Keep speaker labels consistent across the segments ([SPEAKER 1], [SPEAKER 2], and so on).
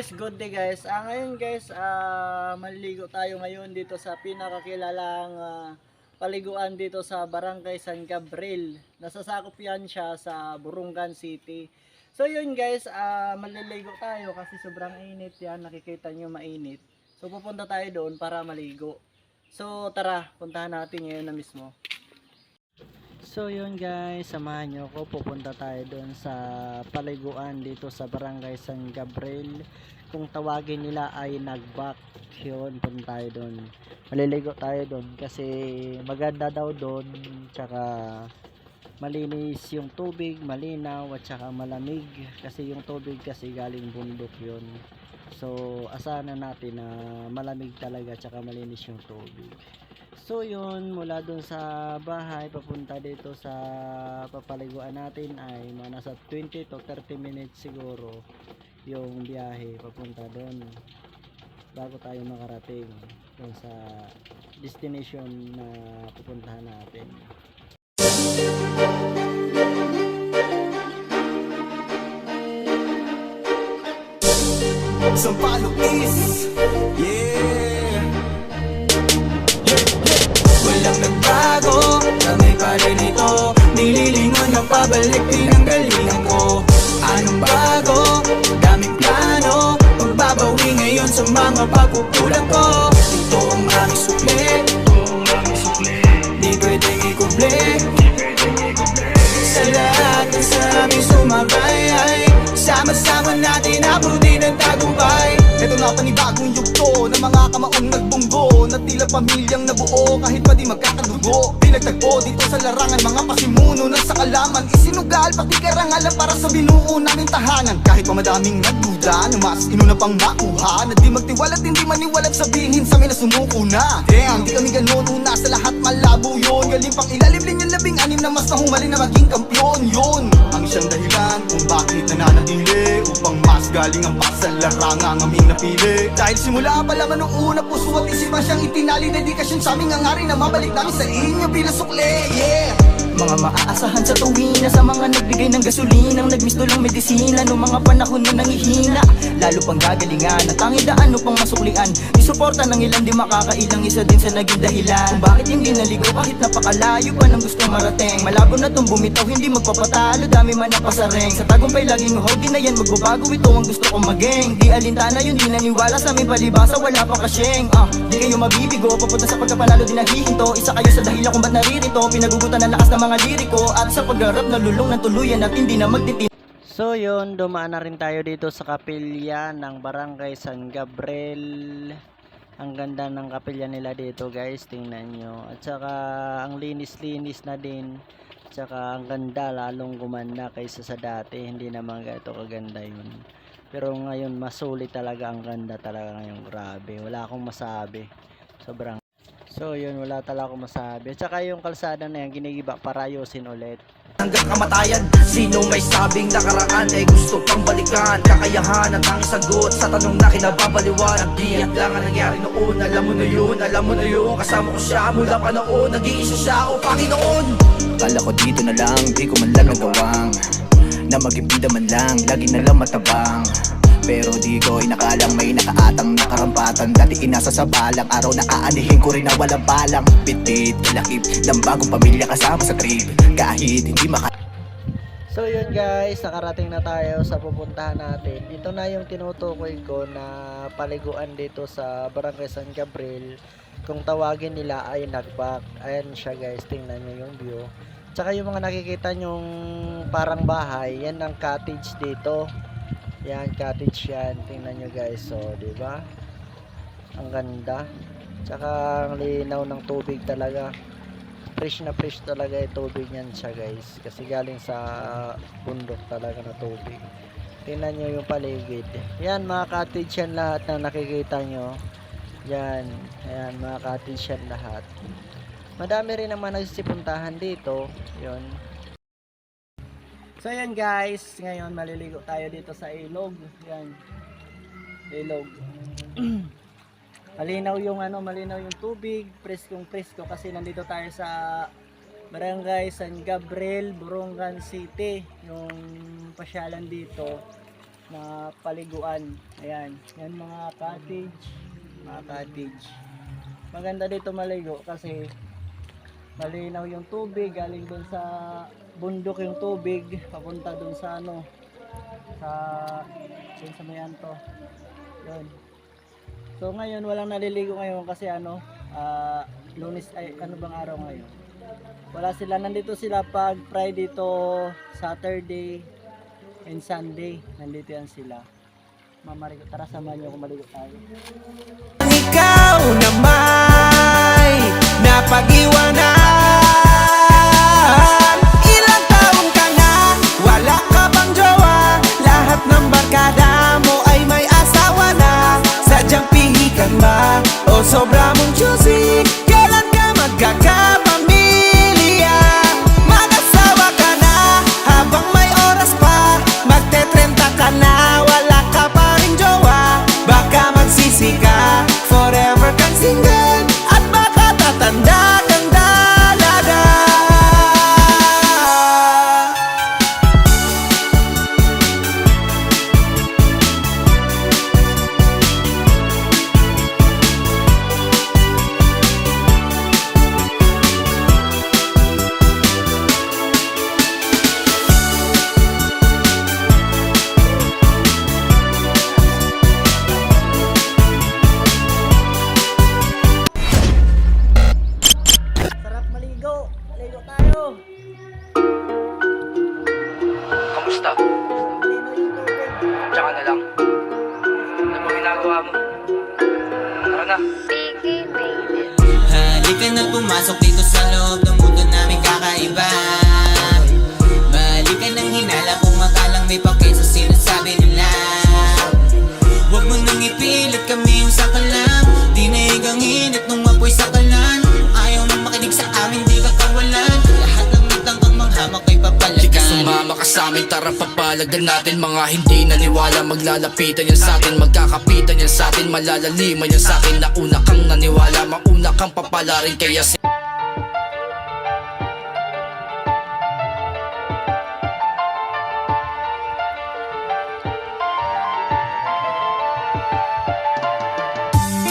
[SPEAKER 1] guys, good day guys. Ngayon guys, maliligo tayo ngayon dito sa pinakakilalang paliguan dito sa Barangay San Gabriel. Nasasakop yan siya sa Burungan City. So yun guys, maliligo tayo kasi sobrang init yan. Nakikita nyo mainit. So pupunta tayo doon para maligo. So tara, puntahan natin ngayon na mismo. So yun guys, samahan nyo ko, pupunta tayo doon sa paliguan dito sa Barangay San Gabriel. Kung tawagin nila ay nagbak, yun, punta tayo doon. Maliligo tayo doon kasi maganda daw doon, tsaka malinis yung tubig, malinaw at tsaka malamig kasi yung tubig kasi galing bundok yun. So asahan natin na malamig talaga tsaka malinis yung tubig. So yun, mula dun sa bahay papunta dito sa papaliguan natin ay mga nasa 20 to 30 minutes siguro yung biyahe papunta dun bago tayo makarating dun sa destination na pupuntahan natin.
[SPEAKER 2] Sampaloc is, yeah. Walang nagbago, kami pa rin ito. Nililingon na pabalik, pinanggalingan ko. Anong bago? Daming plano, magbabawi ngayon sa mga pagkukulang ko. Ito ang aming sukli, di pwedeng ikuble. Sa lahat ng sa aming sumabay ay sama-sama natin abutin ang tagumpay. Ito na panibagong yugto ng mga kamaong nagbunggo na tila pamilyang nabuo kahit pa di magkakadugo. Pinagtagpo dito sa larangan mga pasimuno ng sa kalaman. Isinugal pati karangalan para sa binuo naming tahanan. Kahit pa madaming nagduda na mas inuna pang makuha, na di magtiwala't hindi maniwalat sabihin sa amin na sumuko na. Damn, di kami ganun, una sa lahat malabo yun. Galing pang ilalim din yung 16 na mas nahumaling na maging kampyon. Yun ang siyang dahilan kung bakit nananatili, upang mas galing ang pasalarangang aming napili. Dahil simula pa lamang noong una, puso at isipan siyang itinali. Dedikasyon sa aming hangarin na mabalik namin sa inyo bilang sukle, yeah. Mga maaasahan sa tuwina, sa mga nagbigay ng gasolina, ang nagmisto lang medisina noong mga panahon na nangihina. Lalo pang gagalingan, ang tanging daan upang masuklian. Isuporta ng ilan di makakailang, isa din sa naging dahilan kung bakit hindi naligo kahit napakalayo pa ng gusto marating. Malabo na tong bumitaw, hindi magpapatalo, dami man napasareng. Sa tagumpay laging uhog, di na yan magbabago, ito ang gusto kong maging. Di alintana yun, di naniwala sa aming palibasa, wala pa kasyeng. Di kayo mabibigo, papunta sa pagkapanalo di naghihinto. Isa kayo sa dahilan kung ba't naririto, pinagugutan ng lakas ng mga liriko. At sa pagharap na lulong ng tuluyan at hindi na magtitin.
[SPEAKER 1] So yun, dumaan na rin tayo dito sa kapilya ng Barangay San Gabriel. Ang ganda ng kapilya nila dito guys, tingnan nyo. At saka ang linis-linis na din. At saka ang ganda, lalong gumanda kaysa sa dati. Hindi naman ganito kaganda yun. Pero ngayon masulit talaga, ang ganda talaga ngayon, grabe. Wala akong masabi. Sobrang. So yun, wala talaga akong masabi. At saka yung kalsada na yan, ginigiba para ayusin ulit.
[SPEAKER 2] Hanggang kamatayan, sino may sabing nakaraan ay gusto pang balikan. Kakayahan at ang sagot sa tanong na kinababaliwanag. Diyan lang ang nangyari noon, alam mo na yun, alam mo na yun. Kasama ko siya mula pa noon, nag-iisa siya, o Panginoon. Kala ko dito na lang, di ko man lang nagawang na maging bida man lang, lagi na lang matabang. Pero di ko inakalang may nakaatang nakarampatan. Dati inasa sa balang araw na aanihin ko rin na walang balang. Bitit, kilakip ng bagong pamilya kasama sa trip, kahit hindi
[SPEAKER 1] So yun guys, nakarating na tayo sa pupuntahan natin. Ito na yung tinutukoy ko na paliguan dito sa Barangay San Gabriel. Kung tawagin nila ay nagbak. Ayan siya guys, tingnan nyo yung view. Tsaka yung mga nakikita nyong parang bahay, yan ang cottage dito. Yan, cottage yan. Tingnan nyo guys. So, diba? Ang ganda. Tsaka ang linaw ng tubig talaga. Fresh na fresh talaga yung tubig niyan siya guys. Kasi galing sa bundok talaga na tubig. Tingnan nyo yung paligid. Yan, mga cottage yan lahat na nakikita nyo. Yan. Ayan, mga cottage yan lahat. Madami rin naman nagsisipuntahan dito. Yun. So yan guys, ngayon maliligo tayo dito sa ilog. Yan. Ilog. Malinaw yung malinaw yung tubig, preskong presko kasi nandito tayo sa Barangay San Gabriel, Burungan City. Yung pasyalan dito na paliguan. Ayan, yan mga cottage, mga cottage. Maganda dito maligo kasi malinaw yung tubig, galing dun sa bundok yung tubig, papunta dun sa ano, sa dun sa may anto. Yun. So ngayon walang naliligo ngayon kasi ano, Lunes ay ano bang araw ngayon? Wala sila, nandito sila pag Friday to Saturday and Sunday. Nandito yan sila. Mamarigo, tara samahan niyo kung maligo tayo.
[SPEAKER 2] Ikaw na may napag-iwanan. Ilang taon ka na, wala ka bang jowa? Lahat ng barkada mo ay may asawa na. Sadyang pihikan ba o sobra mong choosy? Kailan ka magkakapamilya? Mag-asawa ka na habang may oras pa. Magte-30 ka na, wala ka pa ring jowa. Baka magsisi ka, forever kang single. At baka tatanda kang dalaga.
[SPEAKER 1] Sarap maligo. Maligo tayo.
[SPEAKER 3] Kamusta?
[SPEAKER 1] Malinaw yung tubig.
[SPEAKER 3] Tsaka na lang. Ano ba ginagawa mo? Tara na.
[SPEAKER 2] Halika na pumasok dito sa loob ng mundo namin kakaiba. Balik ka ng hinala kung makalang may pakit sa sinasabi nila. Huwag mo nang ipilit kami yung sakalam. Dinaig ang init nung mapoy sa kalan. Ayaw nang makinig sa amin, di ka kawalan. Lahat ng mitang kang manghamak ay papalagan.
[SPEAKER 3] Di ka sumama ka sa amin, tara papalagan natin. Mga hindi naniwala, maglalapitan yan sa atin. Magkakapitan yan sa atin, malalaliman yan sa atin. Nauna kang naniwala, mauna kang papalarin. Kaya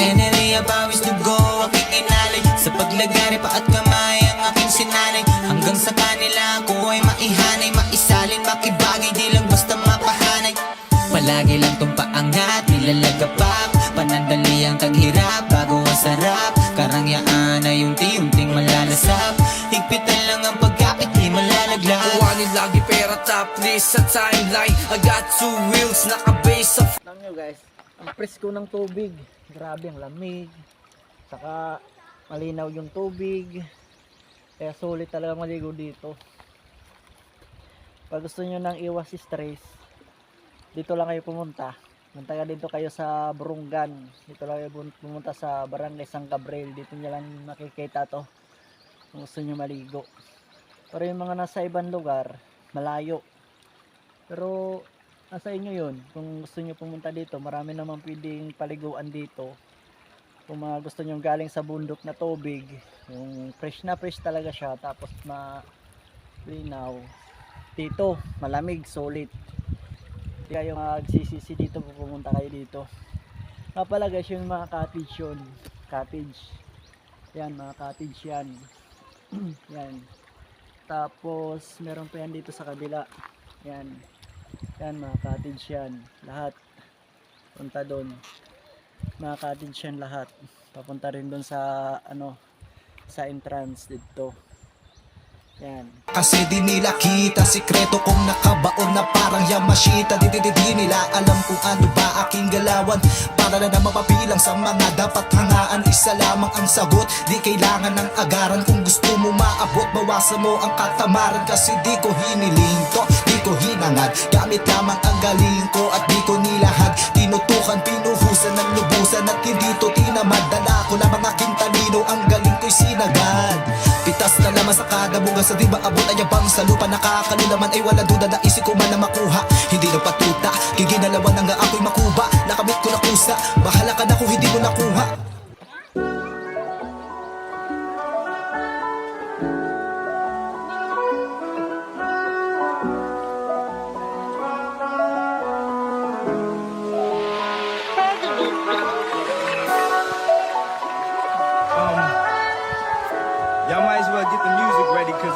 [SPEAKER 2] Enerhiya pawis dugo aking inalay. Sa paglagari pa at kamay ang aking sinanay. Hanggang sa kanila ako ay maihanay. Maisalin, makibagay, di lang basta mapahanay. Palagi lang tong paangat, nilalagapak. Panandali ang taghirap, bago ang sarap. Karangyaan ay unti-unting malalasap. Higpitan lang ang pagkapit, di malalaglag.
[SPEAKER 3] kuhanin lagi pera top list sa timeline. I got 2 wheels, naka-base sa
[SPEAKER 1] Lang nyo guys, ang presko ng tubig. Grabe ang lamig. Saka malinaw yung tubig. Kaya sulit talaga maligo dito. Pag gusto nyo nang iwas stress, dito lang kayo pumunta. Punta ka dito kayo sa Burungan. Dito lang kayo pumunta sa Barangay San Gabriel. Dito nyo lang makikita to kung gusto nyo maligo. Pero yung mga nasa ibang lugar, malayo. Pero nasa inyo yun. Kung gusto nyo pumunta dito, marami naman pwedeng paliguan dito. Kung mga gusto nyo galing sa bundok na tubig, yung fresh na fresh talaga siya, tapos malinaw. Dito, malamig, solid. Kaya yung magsisisi dito, pupunta kayo dito. Kapala guys, yung mga cottage yun. Cottage. Yan, mga cottage yan. Yan. Tapos, meron pa yan dito sa kabila. Yan. Yan, mga cottage yan. Lahat. Punta doon. Mga cottage yan lahat. Papunta rin doon sa, ano, sa entrance dito. Yan.
[SPEAKER 2] Kasi di nila kita sikreto kong nakabaon na parang Yamashita. Di nila alam kung ano ba aking galawan. Para na mapapilang sa mga dapat hangaan. Isa lamang ang sagot, di kailangan ng agaran. Kung gusto mo maabot, bawasan mo ang katamaran. Kasi di ko hiniling to, di ko hinangad. Gamit lamang ang galing ko at di ko nilahad. Tinutukan, pinuhusan ng lubusan at hindi to tinamad. Dala ko lamang aking talino, ang galing ko'y sinagad. Pitas na naman sa kada bugas sa di ba abot ay abang sa lupa. Nakakalulaman ay wala duda na isip ko man na makuha. Hindi na patuta, giginalawan na nga ako'y makuba. Nakamit ko na kusa, bahala ka na kung hindi mo nakuha.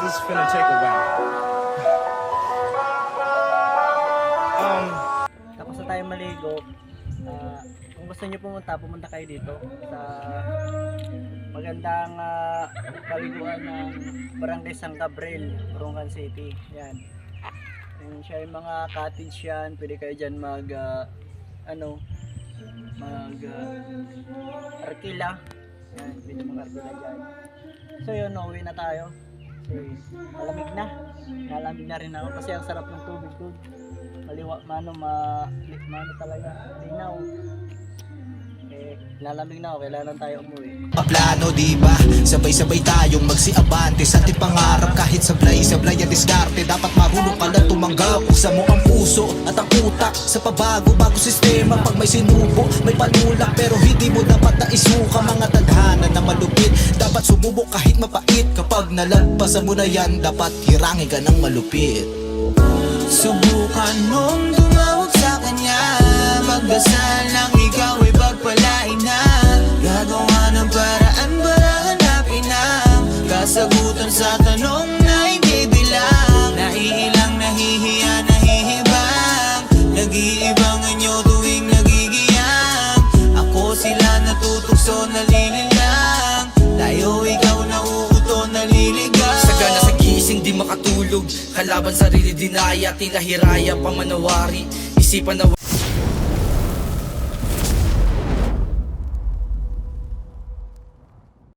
[SPEAKER 4] is finna take a while.
[SPEAKER 1] Tapos na tayo maligo. Kung gusto niyo pumunta kayo dito sa magandang paliguan ng Barangay San Gabriel, Burungan City. Yan. And siya yung mga cottage yan. Pwede kayo dyan arkila. Yan, pwede mag-arkila dyan. So yun, uuwi na tayo. Kasi malamig na. Nalamig na rin ako kasi ang sarap ng tubig doon. Mano talaga. Linaw. Lalamig na ako, kailangan tayo umuwi.
[SPEAKER 2] Paplano diba? Sabay-sabay tayong magsiabante sa ating pangarap. Kahit sablay-sablay ang diskarte, dapat marunong ka lang tumanggap. Buksan mo ang puso at ang utak sa pabago sistema. Pag may sinubo, may panulak, pero hindi mo dapat na isuka. Mga tadhana na malupit, dapat sumubok kahit mapait. Kapag nalagpasan mo na yan, dapat hirangin ka ng malupit. Subukan mong tumawag sa kanya, magdasal lang ikaw ay pagpalain na. Gagawa ng paraan para hanapin ang kasagutan sa tanong na hindi bilang. Naiilang, nahihiya, nahihibang, nag-iibangan nyo tuwing nagigiyang. Ako sila natutugso, nalililang, tayo ikaw nauuto, naliligaw.
[SPEAKER 3] Sagana sa gising, di makatulog, kalaban sarili dinaya, tila hiraya, pamanawari, isipan na